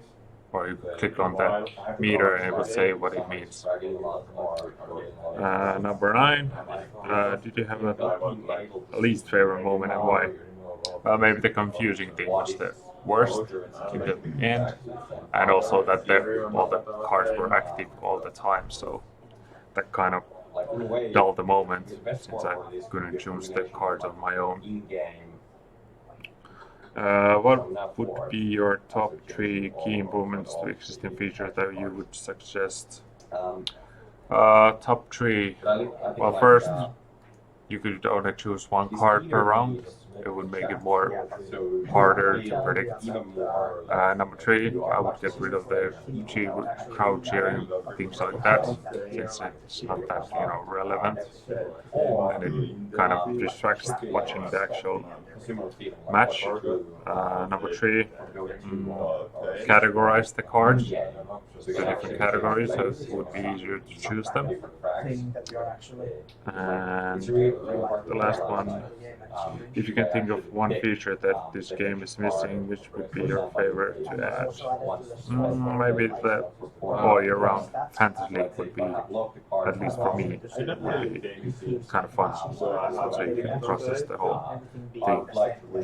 Or you could click on that meter and it would say what it means. Number 9, did you have a least favorite moment and why? Well, maybe the confusing thing was the worst in the end, and also that all the cards were active all the time, so that kind of dulled the moment since I couldn't choose the cards on my own. What would be your top 3 key improvements to existing features that you would suggest? Top 3. Well, first, you could only choose 1 card per round. It would make it more harder to predict. Number 3, I would get rid of the crowd cheering, things like that, since it's not that relevant, and it kind of distracts watching the actual match. Number 3, categorize the cards to different categories, so it would be easier to choose them. And the last one, if you can think of one feature that this game is missing, which would be your favorite to add? Maybe the all year round Fantasy League would be, at least for me, would be kind of fun, so you can process the whole thing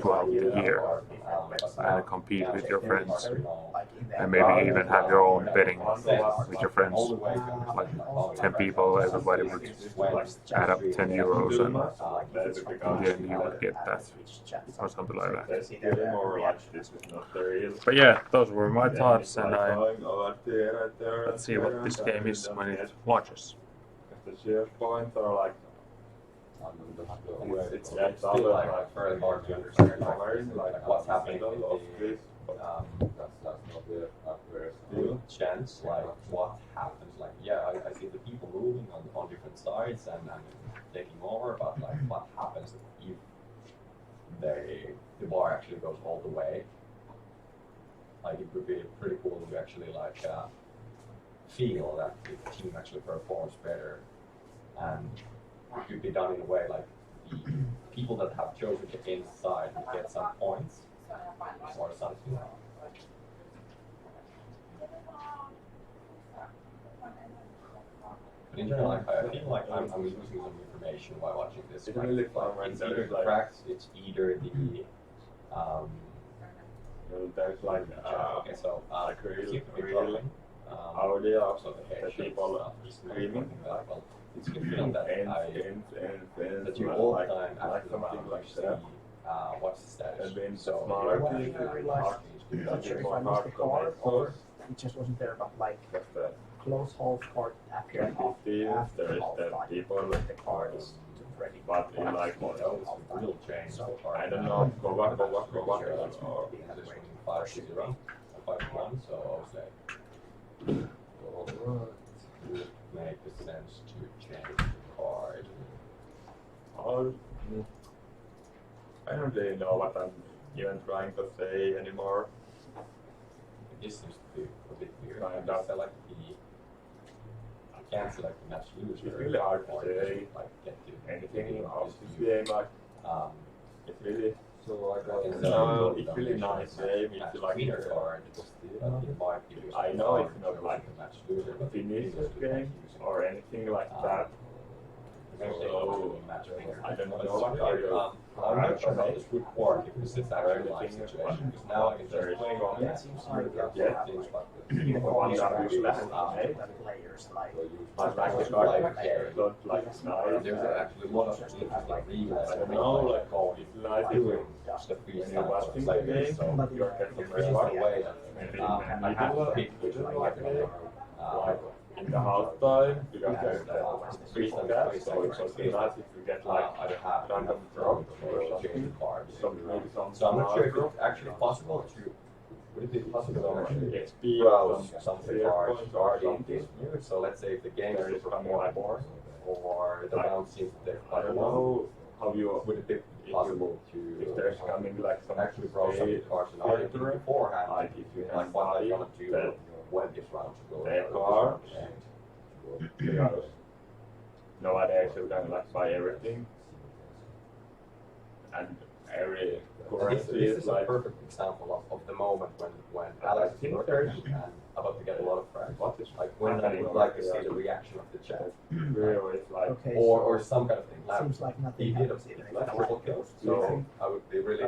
throughout the year and compete with your friends. and maybe even have your own betting Sense. with your friends. All the way to Like 10 people, everybody would add up 10 euros, and in the end you would get that or something like that. There's still more like this is not the real. But yeah, those were my thoughts, and Going over there, right there, let's see what this game is when it launches. The sheer points are like It's yeah, still like very hard to understand like what's happening in of the this, but that's not the real chance like what happens like yeah I see the people moving on different sides and taking over but like what happens if the bar actually goes all the way, like it would be pretty cool to actually like feel that the team actually performs better, and it could be done in a way like the people that have chosen the inside would get some points or something. But in general, like, I feel like I'm losing some information while watching this. it's really fun when It's either there's the like cracks, it's either the there's like okay, so like it seems to be real troubling. audio So of the the headshot people stuff is not screaming. working well. It's a good feeling that that you like, all the time like after the something round like you see that. what's the status. And then So smaller if you things, watch realize the not sure if I more missed the card hardcore or it just wasn't there, but like Just the close hold card appeared after there is half the time. people The card is ready. but in like you know, it's a real change so far. I don't know, go back or Positioning 5-0, 5-1, so I would say it would make sense to change the card. or I don't really know what I'm even trying to say anymore. This seems to be a bit weird. Kind I of. select I can't select the match loser. It's really hard to or say just, like get to anything of this this view. game. Like Um, it's really so I can No, it's really nice game if you like winner it. card. It might be I know it's not like the match loser, but finish this game or anything like that. So I don't know what are you. I'm not sure how this would work if this is actually like situation, because now I can There is just play one. It seems like Yeah. things like even One one that strategy we is left, like that players like But like the Like card there. not like nice. there's actually one of the interesting replays. I don't know, like it's nice doing just the free when you're style watching the players, game, so you're getting it's free just one. the way that Maybe I have to pick which one I get. like in the house time, because there's the free stat, so it would be nice if you get like I don't have random enough drops to or change something. the cards. Maybe some So I'm not sure if drop. it's actually possible to. Would it be possible to actually XP browse or some clear cards points or regarding something. this news? So let's say if the game There is is super some like boring or the like- round seems to take I quite a don't while, know how you would it be possible to if there's coming like some actually browse some cards and already filter, beforehand? like if you Like can what buy they're gonna do the when this round goes. their cards. Because nowadays you can like buy everything and every This currency is is a like perfect example of the moment when Alex is working and about to get a lot of friends. what is Like when I would like to see the reaction of the chat, really is like okay, or so some kind of thing. Like, seems like nothing he did happens even if like I triple like kills, it. so I would be really,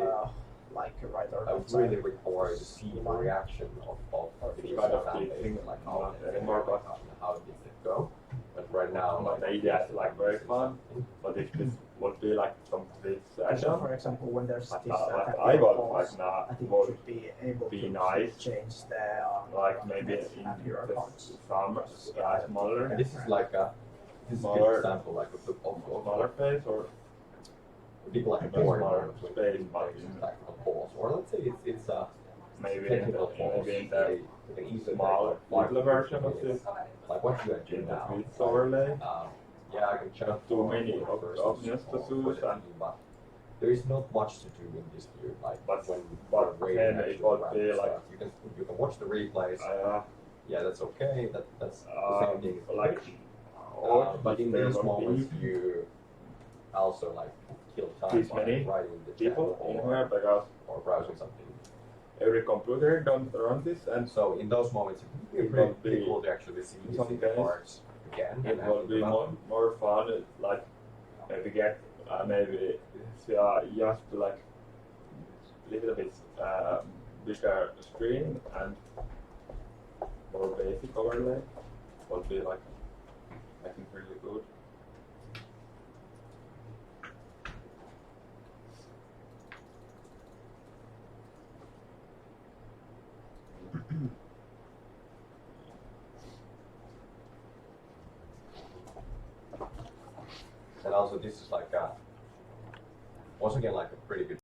Like right or I would left really side. require to see the reaction of the It's user kind of fan base, keeping like how not they anymore, but how did it go. But right now, but the idea is like very fun. But if this would be like some big So session, for example, when there's but this what attack I would pause, like now I think you would should be able be to nice. change the like maybe next in hero the cards. some smaller and this is like a this is a Smaller- good example like of smaller face or people like a Smaller board moment when space, it's but like tactical pause, or let's say it's a maybe in technical the, pause. maybe in the They can easily small take, like, little version of this like what you do in the now. Swiss overlay. Yeah, I can check Too many options to choose and but there is not much to do in this view. Like But- when but you're waiting then actually it would around be and like- stuff, you can watch the replays. Yeah, that's okay. That's the same thing. as like Twitch. or But in there these would be moments, you also like kill time This by many writing in the chat people in or, here because or browsing something. every computer don't run this and And so in those moments, It it's will pretty be- cool to actually see in these some case, cards again. it and will think be about more fun. Like maybe get maybe just like little bit bigger screen and more basic overlay would be like, I think, really good. And also this is like once again like a pretty good